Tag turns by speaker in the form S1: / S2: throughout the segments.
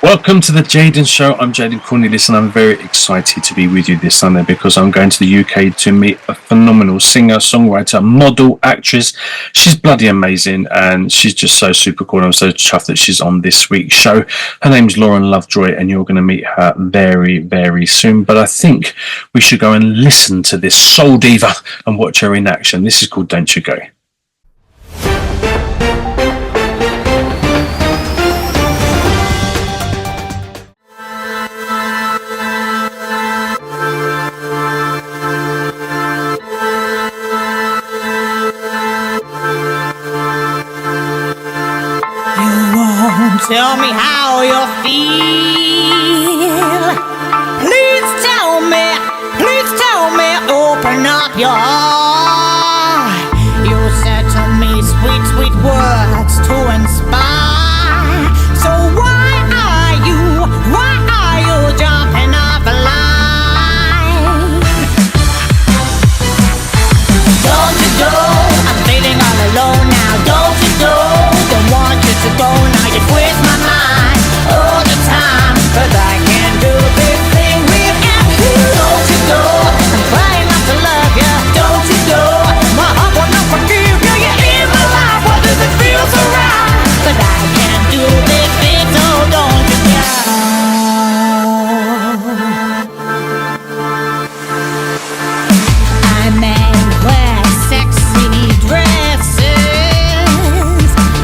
S1: Welcome to the Jaden Show. I'm Jaden Cornelious, and I'm very excited to be with you this Sunday because I'm going to the UK to meet a phenomenal singer, songwriter, model, actress. She's bloody amazing, and she's just so super cool. I'm so chuffed that she's on this week's show. Her name's Lovejoy, and you're going to meet her very, very soon. But I think we should go and listen to this soul diva and watch her in action. This is called Dontcha. Go.
S2: Tell me how you feel. Please tell me, open up your heart. You said to me sweet, sweet words to inspire. So why are you jumping off a line? Don't you go, I'm feeling all alone now. Don't you go, don't want you to go now. You twist my mind all the time, 'cause I can't do this thing without you. Don't you go, I'm trying not to love you. Don't you go, my heart will not forgive you. You're in my life, why does it feel so right? But I can't do this thing, so don't you go. I may wear sexy dresses,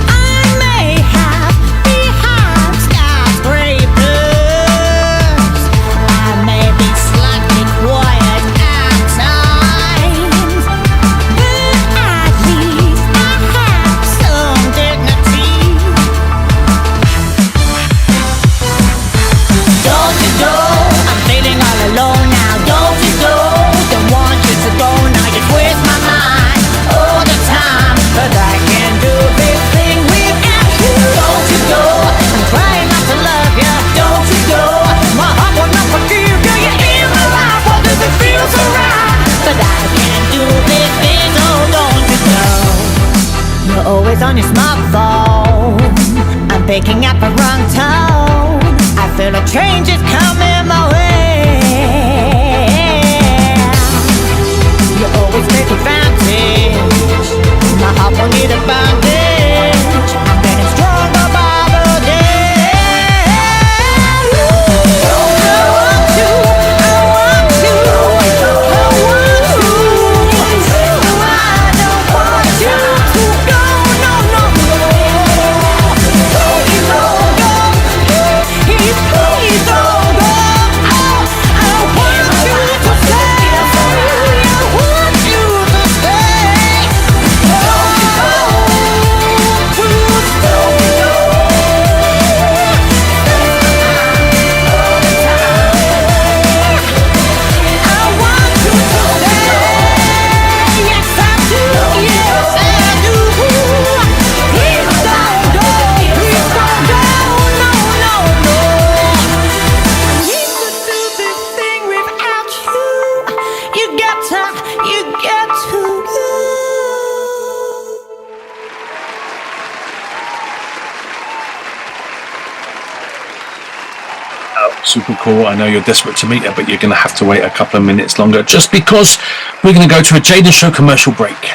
S2: I may have behind skyscrapers, I may be slightly quiet at times, but at least I have some dignity. Don't you go, I'm feeling all alone now. Don't you go, don't want you to go now. You twist my mind all the time, 'cause I can't do this thing without you. Don't you go, I'm trying not to love you. Don't you go, my heart will not forgive you. You're in my life, why does it feel so right? But I can't do this thing, so don't you go. You're always on your smartphone, I'm picking up a wrong tone. I feel a change is coming my way. You always take advantage, my heart won't need a bandage. I'm getting stronger by the day. I want you, I want you, I want you. I don't want you to go, no, no, no. Please don't go, please don't go. I want you to stay, I want you to stay. Don't you go, please don't go. I want you to stay. Yes, I do, yes, I do. Please don't go, please don't go, no, no, no. I need to do this thing without you. You got to go.
S1: Super cool. I know you're desperate to meet her, but you're going to have to wait a couple of minutes longer just because we're going to go to a Jaden Show commercial break.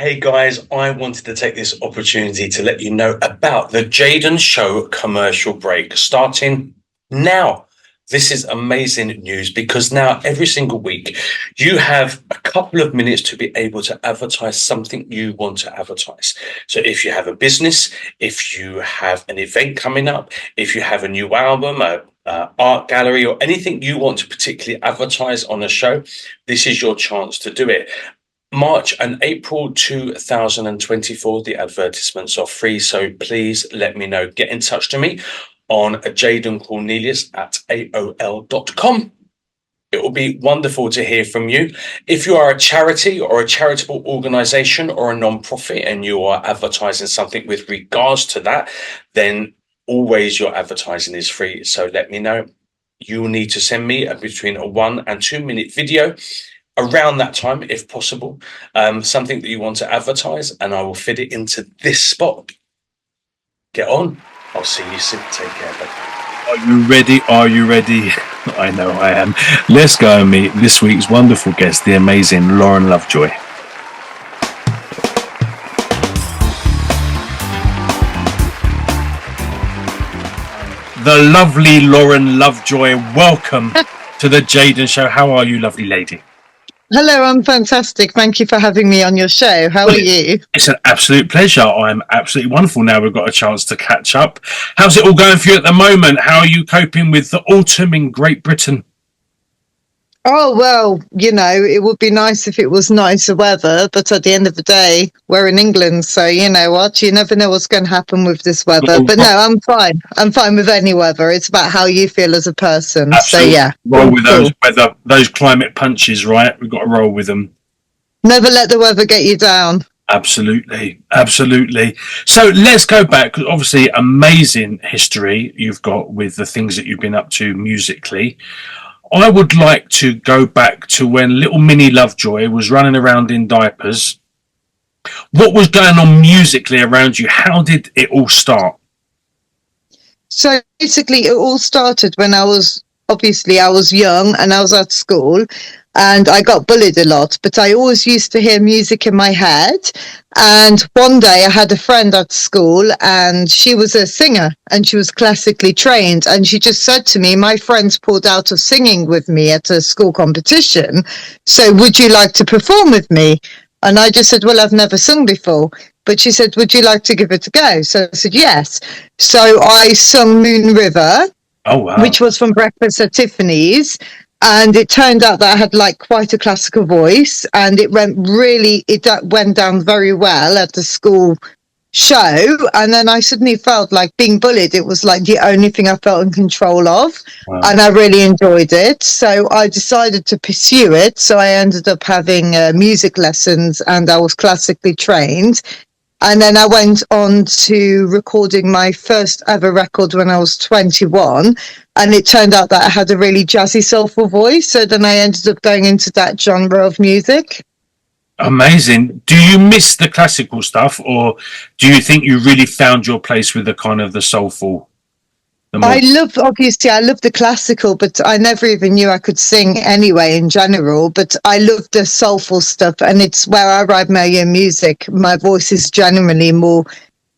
S1: Hey guys, I wanted to take this opportunity to let you know about the Jaden Show commercial break starting now. This is amazing news because now every single week you have a couple of minutes to be able to advertise something you want to advertise. So if you have a business, if you have an event coming up, if you have a new album, art gallery, or anything you want to particularly advertise on a show, this is your chance to do it. March and April 2024, the advertisements are free, so please let me know. Get in touch to me on Jaden Cornelious at AOL.com. It will be wonderful to hear from you. If you are a charity or a charitable organization or a non-profit and you are advertising something with regards to that, then always your advertising is free. So let me know. You will need to send me between a 1 and 2 minute video around that time, if possible, something that you want to advertise, and I will fit it into this spot. Get on. I'll see you soon. Take care. Bye. Are you ready? Are you ready? I know I am. Let's go and meet this week's wonderful guest, the amazing Lauren Lovejoy. The lovely Lauren Lovejoy. Welcome to the Jaden Show. How are you, lovely lady?
S3: Hello, I'm fantastic. Thank you for having me on your show. How are you?
S1: It's an absolute pleasure. I'm absolutely wonderful now we've got a chance to catch up. How's it all going for you at the moment? How are you coping with the autumn in Great Britain?
S3: Oh, well, you know, it would be nice if it was nicer weather, but at the end of the day, we're in England, so you know what? You never know what's going to happen with this weather. But no, I'm fine. I'm fine with any weather. It's about how you feel as a person.
S1: Absolutely.
S3: So yeah.
S1: Roll with those climate punches, right? We've got to roll with them.
S3: Never let the weather get you down.
S1: Absolutely. Absolutely. So let's go back, because obviously amazing history you've got with the things that you've been up to musically. I would like to go back to when little Minnie Lovejoy was running around in diapers. What was going on musically around you? How did it all start?
S3: So basically, it all started when I was young and I was at school and I got bullied a lot, but I always used to hear music in my head. And one day I had a friend at school and she was a singer and she was classically trained. And she just said to me, my friends pulled out of singing with me at a school competition. So would you like to perform with me? And I just said, well, I've never sung before. But she said, would you like to give it a go? So I said, yes. So I sung Moon River, which was from Breakfast at Tiffany's. And it turned out that I had like quite a classical voice, and it went down very well at the school show. And then I suddenly felt like being bullied. It was like the only thing I felt in control of. Wow. And I really enjoyed it. So I decided to pursue it. So I ended up having music lessons and I was classically trained. And then I went on to recording my first ever record when I was 21. And it turned out that I had a really jazzy, soulful voice. So then I ended up going into that genre of music.
S1: Amazing. Do you miss the classical stuff, or do you think you really found your place with the kind of the soulful? I love
S3: the classical, but I never even knew I could sing anyway in general. But I love the soulful stuff, and it's where I write my own music. My voice is generally more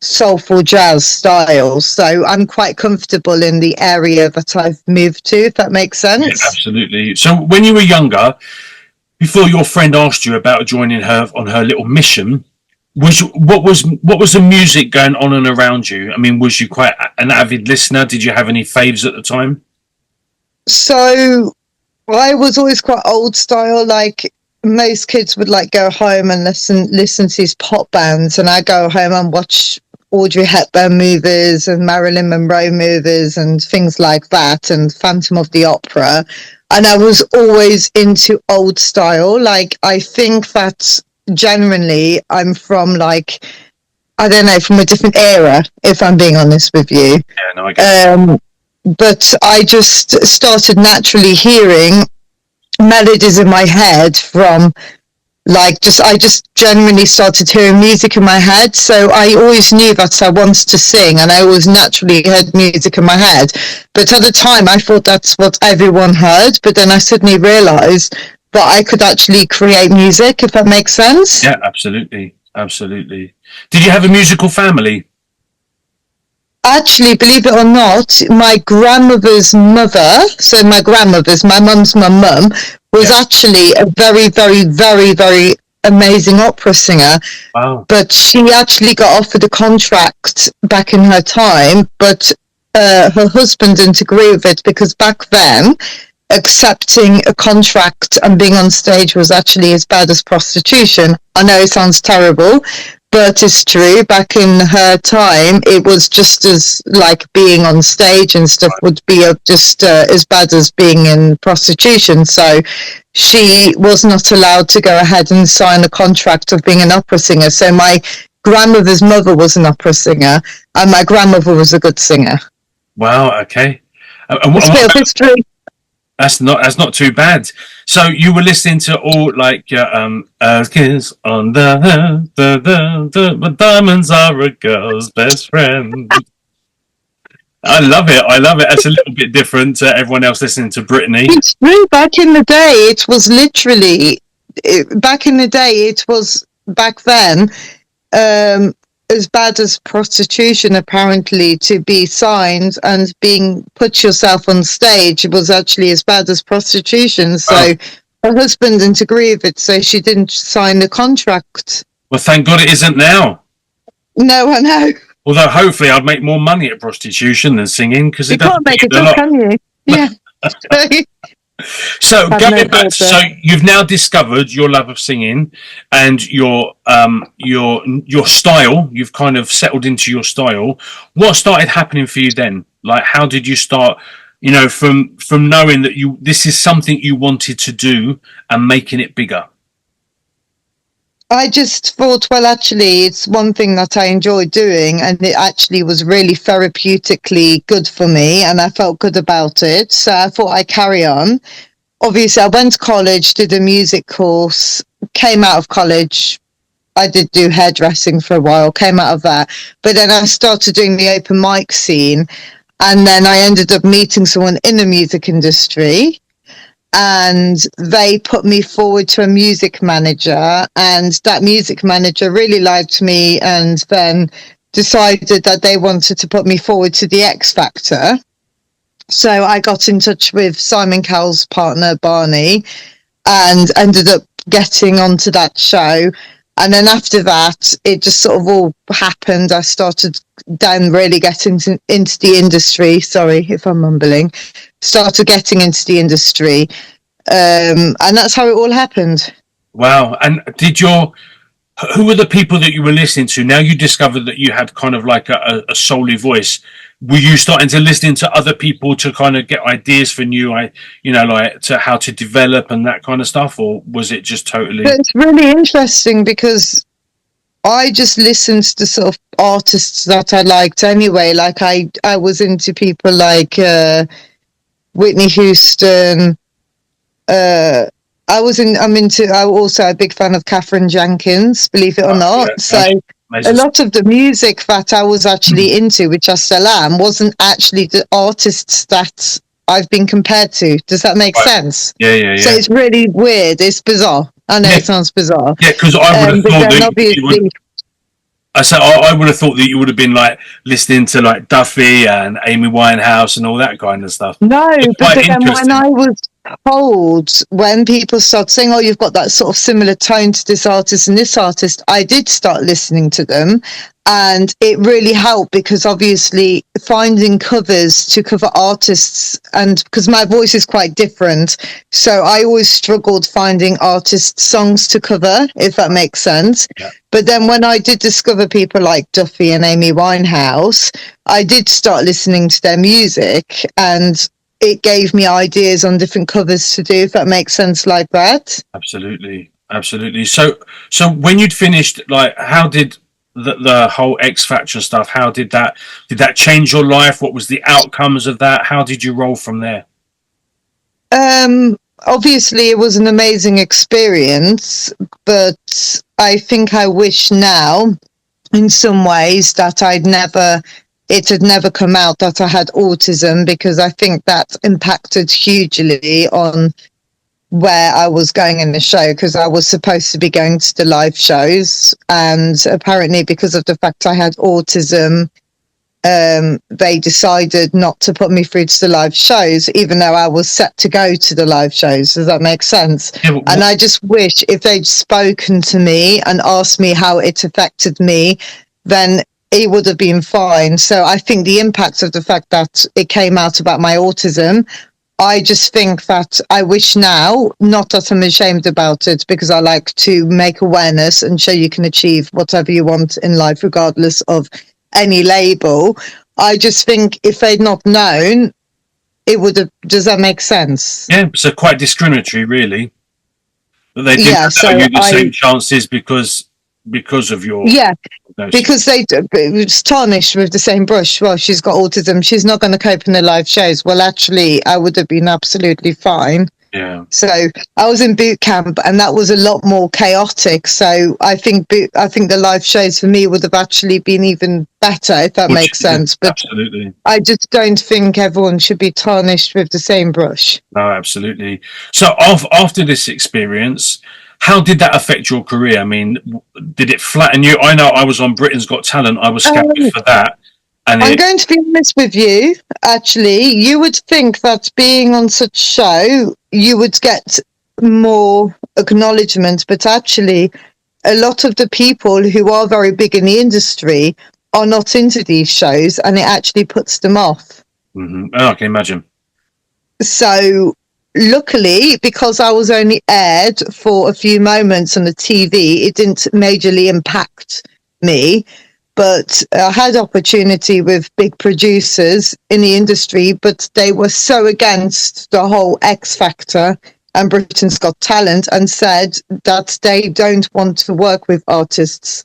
S3: soulful jazz style, so I'm quite comfortable in the area that I've moved to, if that makes sense.
S1: Yeah, absolutely. So when you were younger, before your friend asked you about joining her on her little mission, what was the music going on and around you? I mean, was you quite an avid listener? Did you have any faves at the time?
S3: So I was always quite old style, like most kids would like go home and listen to these pop bands, and I go home and watch Audrey Hepburn movies and Marilyn Monroe movies and things like that, and Phantom of the Opera. And I was always into old style. Like, I think that generally I'm from like, I don't know, from a different era, if I'm being honest with you.
S1: Yeah, no, I get
S3: but I just started naturally hearing melodies in my head from like I just genuinely started hearing music in my head. So I always knew that I wanted to sing, and I always naturally heard music in my head. But at the time I thought that's what everyone heard, but then I suddenly realized that I could actually create music, if that makes sense.
S1: Yeah, absolutely. Absolutely. Did you have a musical family?
S3: Actually, believe it or not, my grandmother's mother, so my grandmother's, my mum's mum, was actually a very, very, very, very amazing opera singer.
S1: Wow.
S3: But she actually got offered a contract back in her time, but her husband didn't agree with it because back then, accepting a contract and being on stage was actually as bad as prostitution. I know it sounds terrible, but it's true. Back in her time, it was just as like being on stage and stuff would be just as bad as being in prostitution. So she was not allowed to go ahead and sign a contract of being an opera singer. So my grandmother's mother was an opera singer, and my grandmother was a good singer.
S1: Wow. Okay.
S3: It's a bit of history.
S1: That's not too bad. So you were listening to all like kiss on the diamonds are a girl's best friend. I love it. I love it. It's a little bit different to everyone else listening to Britney.
S3: It's true. Back in the day, it was literally. Back in the day, it was back then. As bad as prostitution, apparently, to be signed and being put yourself on stage was actually as bad as prostitution. So her husband didn't agree with it, so she didn't sign the contract.
S1: Well, thank God it isn't now.
S3: No, I know.
S1: Although hopefully I'd make more money at prostitution than singing because
S3: You can't make it up, can you? Yeah.
S1: So going back, so you've now discovered your love of singing and your style. You've kind of settled into your style. What started happening for you then? Like, how did you start? You know, from knowing that this is something you wanted to do and making it bigger.
S3: I just thought, well, actually, it's one thing that I enjoy doing, and it actually was really therapeutically good for me, and I felt good about it. So I thought I'd carry on. Obviously, I went to college, did a music course, came out of college. I did do hairdressing for a while, came out of that. But then I started doing the open mic scene, and then I ended up meeting someone in the music industry. And they put me forward to a music manager, and that music manager really liked me and then decided that they wanted to put me forward to the X Factor. So I got in touch with Simon Cowell's partner, Barney, and ended up getting onto that show. And then after that, it just sort of all happened. I started then really getting into the industry. Sorry if I'm mumbling. Started getting into the industry. And that's how it all happened.
S1: Wow. And who were the people that you were listening to? Now you discovered that you had kind of like a soul-y voice. Were you starting to listen to other people to kind of get ideas for like to how to develop and that kind of stuff? Or was it just totally...
S3: It's really interesting because I just listened to sort of artists that I liked anyway. Like I was into people like Whitney Houston. I'm also a big fan of Catherine Jenkins, believe it or not. Yeah, so a lot of the music that I was actually into, which I still am, wasn't actually the artists that I've been compared to. Does that make sense?
S1: Yeah.
S3: So it's really weird. It's bizarre. I know it sounds bizarre.
S1: Yeah, because I would have thought that I would have thought that you would have been like listening to like Duffy and Amy Winehouse and all that kind of stuff.
S3: No, but then when I was told, when people start saying, oh, you've got that sort of similar tone to this artist and this artist, I did start listening to them. And it really helped because obviously finding covers to cover artists, and because my voice is quite different, so I always struggled finding artist songs to cover, if that makes sense. Yeah. But then when I did discover people like Duffy and Amy Winehouse, I did start listening to their music, and it gave me ideas on different covers to do, if that makes sense like that.
S1: Absolutely. So when you'd finished, like, how did the whole X Factor stuff, how did that change your life? What was the outcomes of that? How did you roll from there?
S3: Obviously it was an amazing experience, but I think I wish now in some ways that it had never come out that I had autism, because I think that impacted hugely on where I was going in the show, because I was supposed to be going to the live shows, and apparently because of the fact I had autism, they decided not to put me through to the live shows, even though I was set to go to the live shows. Does that make sense?
S1: Yeah,
S3: And I just wish if they'd spoken to me and asked me how it affected me, then it would have been fine. So I think the impact of the fact that it came out about my autism, I just think that I wish now, not that I'm ashamed about it, because I like to make awareness and show you can achieve whatever you want in life, regardless of any label. I just think if they'd not known, it would have. Does that make sense?
S1: Yeah, so quite discriminatory, really. That they didn't
S3: Yeah, so
S1: allow you the same chances because of your
S3: because it was tarnished with the same brush. Well, she's got autism, she's not going to cope in the live shows. Well, actually, I would have been absolutely fine.
S1: Yeah.
S3: So I was in boot camp, and that was a lot more chaotic. So I think the live shows for me would have actually been even better, if that makes sense. But
S1: absolutely,
S3: I just don't think everyone should be tarnished with the same brush.
S1: No, absolutely. So after this experience, how did that affect your career? I mean, did it flatten you? I know I was on Britain's Got Talent. I was scouted for that. And
S3: I'm going to be honest with you. Actually, you would think that being on such a show, you would get more acknowledgement, but actually, a lot of the people who are very big in the industry are not into these shows, and it actually puts them off.
S1: Oh, I can imagine.
S3: So, luckily, because I was only aired for a few moments on the TV, it didn't majorly impact me. But I had opportunity with big producers in the industry, but they were so against the whole X Factor and Britain's Got Talent, and said that they don't want to work with artists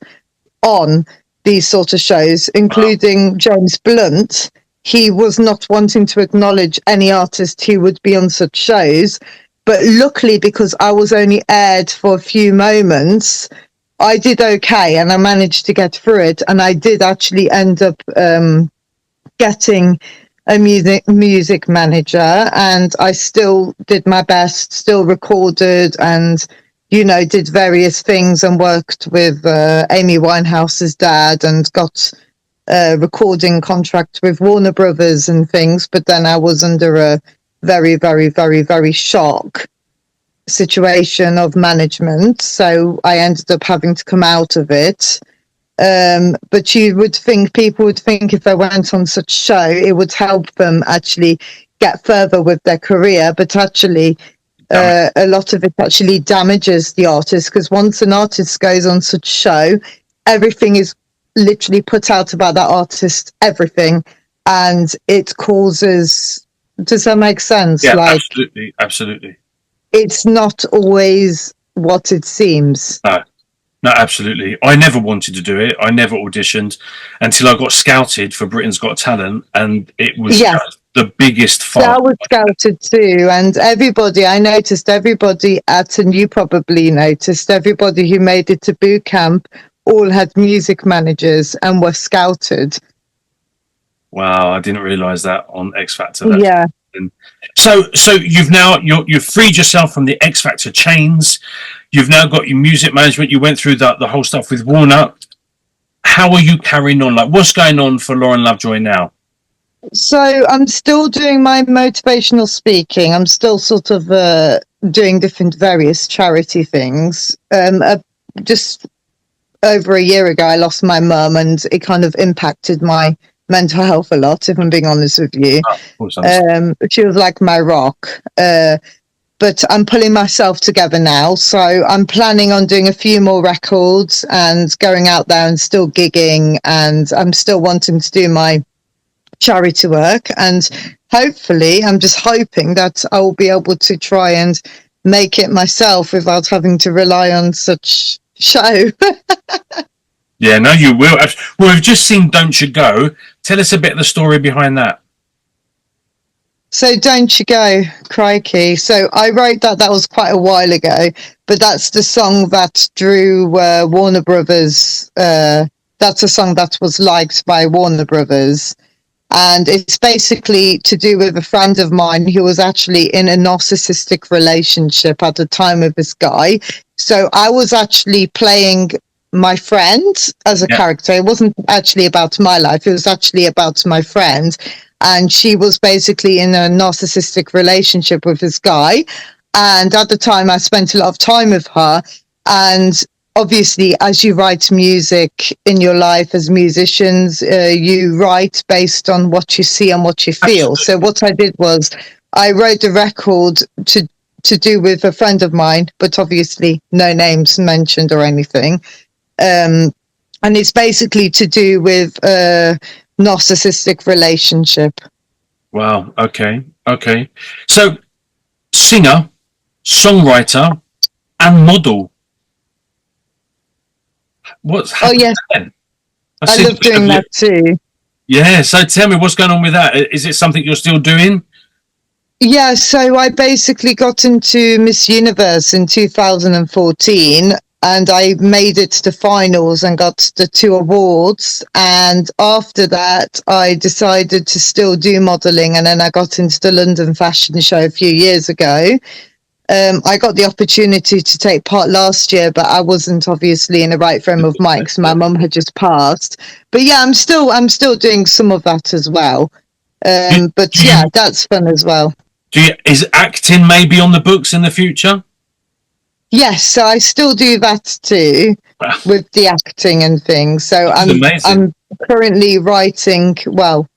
S3: on these sort of shows, including James Blunt. He was not wanting to acknowledge any artist who would be on such shows. But luckily, because I was only aired for a few moments, I did okay, and I managed to get through it. And I did actually end up getting a music manager, and I still did my best, still recorded, and did various things, and worked with Amy Winehouse's dad, and got a recording contract with Warner Brothers and things. But then I was under a very, very, very, very shock situation of management, so I ended up having to come out of it. But people would think if they went on such a show, it would help them actually get further with their career, but actually a lot of it actually damages the artist, because once an artist goes on such a show, everything is literally put out about that artist, everything, and it causes. Does that make sense?
S1: Yeah, absolutely.
S3: It's not always what it seems.
S1: No, absolutely. I never wanted to do it. I never auditioned until I got scouted for Britain's Got Talent, and it was just the biggest fun.
S3: Yeah, I was scouted too, and I noticed everybody and you probably noticed, everybody who made it to boot camp all had music managers and were scouted.
S1: Wow, I didn't realise that on X Factor.
S3: Yeah.
S1: So you've freed yourself from the X Factor chains. You've now got your music management. You went through the whole stuff with Warner. How are you carrying on? Like, what's going on for Lauren Lovejoy now?
S3: So I'm still doing my motivational speaking. I'm still sort of doing different various charity things. Just over a year ago, I lost my mum, and it kind of impacted my mental health a lot, if I'm being honest with you. She was like my rock. But I'm pulling myself together now. So I'm planning on doing a few more records and going out there and still gigging. And I'm still wanting to do my charity work. And hopefully, I'm just hoping that I will be able to try and make it myself without having to rely on such show.
S1: Yeah, no, you will. Well, we've just seen Dontcha Go. Tell us a bit of the story behind that.
S3: So Dontcha Go, crikey. So I wrote that was quite a while ago, but that's the song that drew Warner Brothers. That's a song that was liked by Warner Brothers. And it's basically to do with a friend of mine who was actually in a narcissistic relationship at the time with this guy. So I was actually playing my friend as a character. It wasn't actually about my life. It was actually about my friend. And she was basically in a narcissistic relationship with this guy. And at the time, I spent a lot of time with her. And obviously, as you write music in your life as musicians, you write based on what you see and what you feel. Absolutely. So what I did was I wrote a record to do with a friend of mine, but obviously no names mentioned or anything. And it's basically to do with a narcissistic relationship.
S1: Wow. Okay. So, singer, songwriter, and model. What's happening?
S3: Oh, yes.
S1: Then?
S3: I love doing that too.
S1: Yeah. So tell me, what's going on with that? Is it something you're still doing?
S3: Yeah. So I basically got into Miss Universe in 2014. And I made it to the finals and got the 2 awards. And after that, I decided to still do modelling. And then I got into the London Fashion Show a few years ago. I got the opportunity to take part last year, but I wasn't obviously in the right frame of mind because my mum had just passed. But yeah, I'm still doing some of that as well. But yeah, that's fun as well.
S1: Is acting maybe on the books in the future?
S3: Yes, so I still do that too with the acting and things. So I'm currently writing. Well,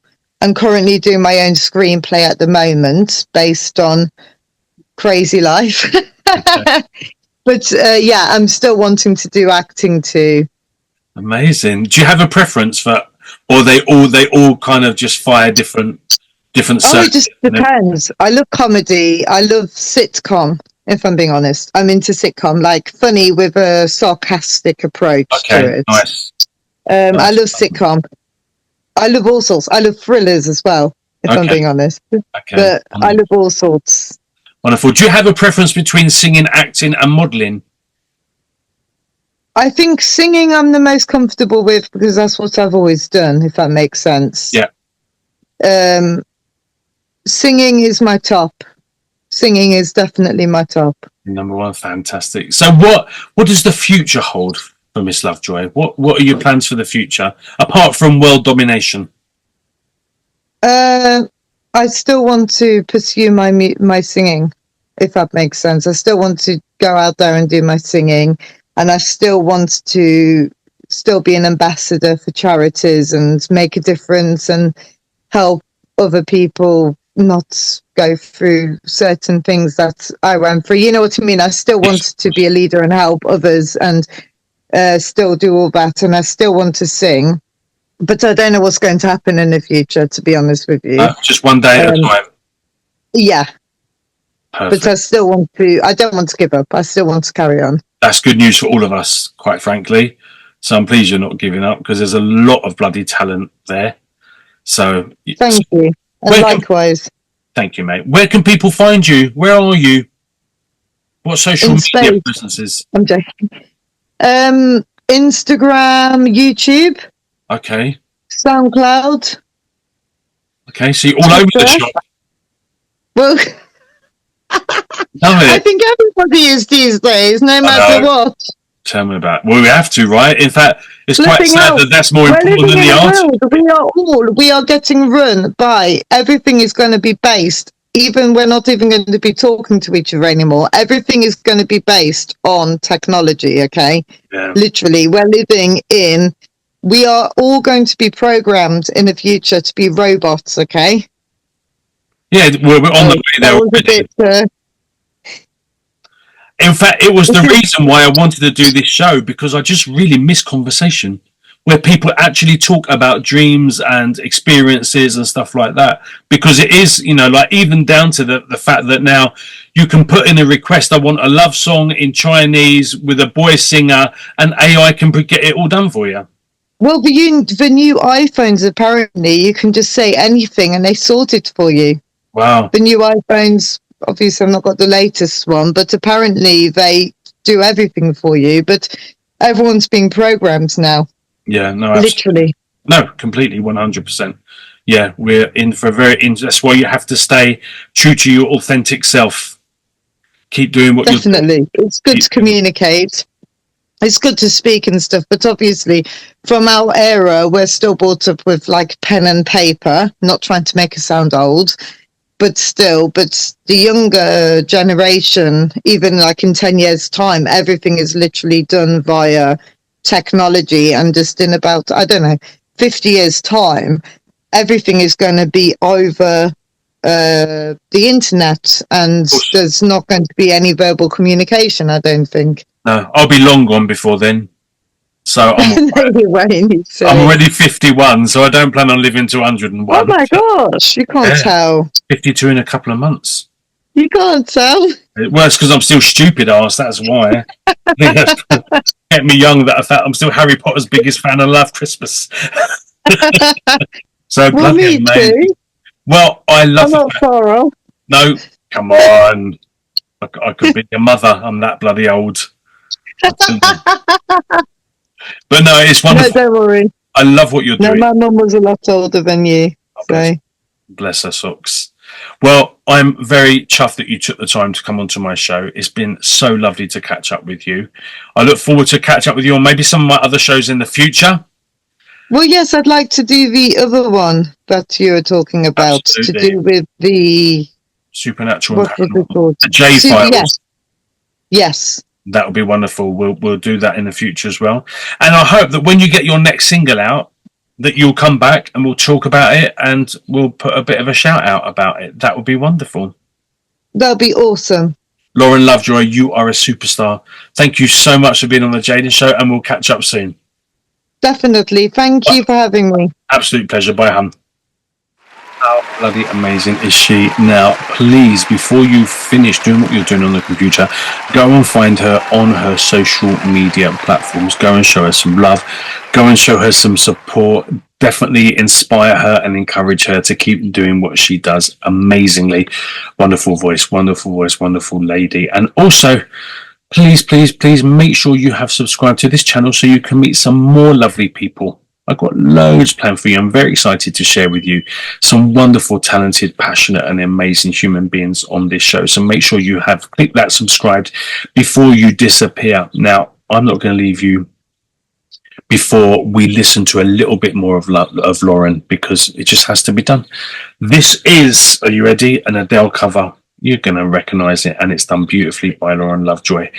S3: I'm currently doing my own screenplay at the moment based on Crazy Life. Okay. But yeah, I'm still wanting to do acting too.
S1: Amazing. Do you have a preference for, or they all kind of just fire different?
S3: Oh, it just depends. I love comedy. I love sitcom. If I'm being honest, I'm into sitcom, like funny with a sarcastic approach to it.
S1: Nice.
S3: I love sitcom. I love all sorts. I love thrillers as well, if I'm being honest. Okay. But I love all sorts.
S1: Wonderful. Do you have a preference between singing, acting, and modelling?
S3: I think singing I'm the most comfortable with because that's what I've always done, if that makes sense.
S1: Yeah.
S3: Singing is my top. Singing is definitely my top.
S1: Number one, fantastic. So what does the future hold for Miss Lovejoy? What are your plans for the future, apart from world domination?
S3: I still want to pursue my singing, if that makes sense. I still want to go out there and do my singing, and I still want to still be an ambassador for charities and make a difference and help other people not go through certain things that I went through. You know what I mean? I still want to be a leader and help others and still do all that. And I still want to sing, but I don't know what's going to happen in the future, to be honest with you.
S1: Just one day at a time.
S3: Yeah.
S1: Perfect.
S3: But I don't want to give up. I still want to carry on.
S1: That's good news for all of us, quite frankly. So I'm pleased you're not giving up because there's a lot of bloody talent there. So
S3: thank you. And likewise.
S1: Thank you, mate. Where can people find you? Where are you? What social media businesses?
S3: I'm joking. Instagram, YouTube.
S1: Okay.
S3: SoundCloud.
S1: Okay, so you're all over the shop.
S3: Well, I think everybody is these days, no matter what.
S1: Tell me about it. Well, we have to, right? In fact, it's quite sad that that's more important than the art.
S3: We are getting run by, everything is going to be based, even we're not even going to be talking to each other anymore. Everything is going to be based on technology, okay?
S1: Yeah.
S3: Literally, we are all going to be programmed in the future to be robots, okay?
S1: Yeah, we're on the way there already. In fact, it was the reason why I wanted to do this show, because I just really miss conversation where people actually talk about dreams and experiences and stuff like that. Because it is, like even down to the fact that now you can put in a request, I want a love song in Chinese with a boy singer, and AI can get it all done for you.
S3: Well, the new iPhones, apparently, you can just say anything and they sort it for you.
S1: Wow.
S3: The new iPhones... Obviously, I've not got the latest one, but apparently they do everything for you. But everyone's being programmed now.
S1: Yeah, no,
S3: absolutely. Literally.
S1: No, completely, 100%. Yeah, we're in for a that's why you have to stay true to your authentic self. Keep doing what you're doing.
S3: Definitely. It's good to communicate. It's good to speak and stuff, but obviously from our era, we're still brought up with like pen and paper, not trying to make us sound old, but still, but the younger generation, even like in 10 years time, everything is literally done via technology, and just in about, I don't know, 50 years time, everything is going to be over the internet, and there's not going to be any verbal communication, I don't think.
S1: No, I'll be long gone before then. So I'm already 51, so I don't plan on living to 101.
S3: Oh my gosh, you can't tell.
S1: 52 in a couple of months.
S3: You can't tell.
S1: Well, it's because I'm still stupid ass, that's why. I think that's kept me young, that I thought I'm still Harry Potter's biggest fan and love Christmas. So
S3: well, me
S1: amazing.
S3: too.
S1: Well, I love
S3: I'm not far off.
S1: No, come on. I could be your mother. I'm that bloody old. But no, it's wonderful.
S3: No, don't worry.
S1: I love what you're doing.
S3: No, my mum was a lot older than you.
S1: Bless her socks. Well, I'm very chuffed that you took the time to come onto my show. It's been so lovely to catch up with you. I look forward to catch up with you on maybe some of my other shows in the future.
S3: Well, yes, I'd like to do the other one that you were talking about. Absolutely. To do with the
S1: supernatural,
S3: what was it called?
S1: The J Files.
S3: Yes.
S1: That would be wonderful. We'll do that in the future as well. And I hope that when you get your next single out, that you'll come back and we'll talk about it and we'll put a bit of a shout out about it. That would be wonderful.
S3: That'll be awesome.
S1: Lauren Lovejoy, you are a superstar. Thank you so much for being on the Jaden Show, and we'll catch up soon.
S3: Definitely. Thank you for having me.
S1: Absolute pleasure. Bye, hun. How bloody amazing is she? Now, please, before you finish doing what you're doing on the computer, go and find her on her social media platforms. Go and show her some love. Go and show her some support. Definitely inspire her and encourage her to keep doing what she does amazingly. Wonderful voice, wonderful lady. And also, please make sure you have subscribed to this channel so you can meet some more lovely people. I've got loads planned for you. I'm very excited to share with you some wonderful, talented, passionate and amazing human beings on this show. So make sure you have clicked that subscribed before you disappear. Now, I'm not going to leave you before we listen to a little bit more of Lauren, because it just has to be done. This is, are you ready? An Adele cover. You're going to recognize it, and it's done beautifully by Lauren Lovejoy.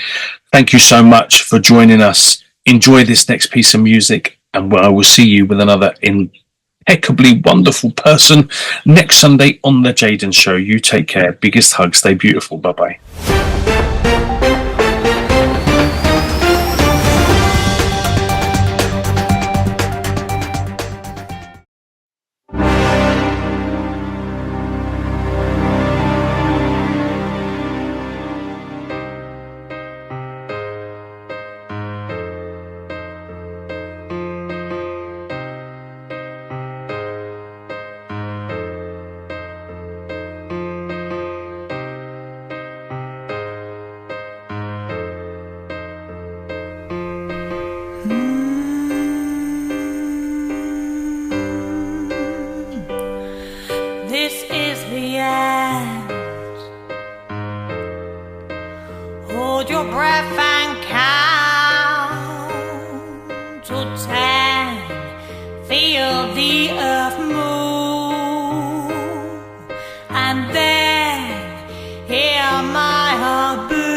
S1: Thank you so much for joining us. Enjoy this next piece of music. And I will see you with another impeccably wonderful person next Sunday on The Jaden Show. You take care. Biggest hugs. Stay beautiful. Bye-bye.
S2: This is the end. Hold your breath and count to 10. Feel the earth move, and then hear my heart beat.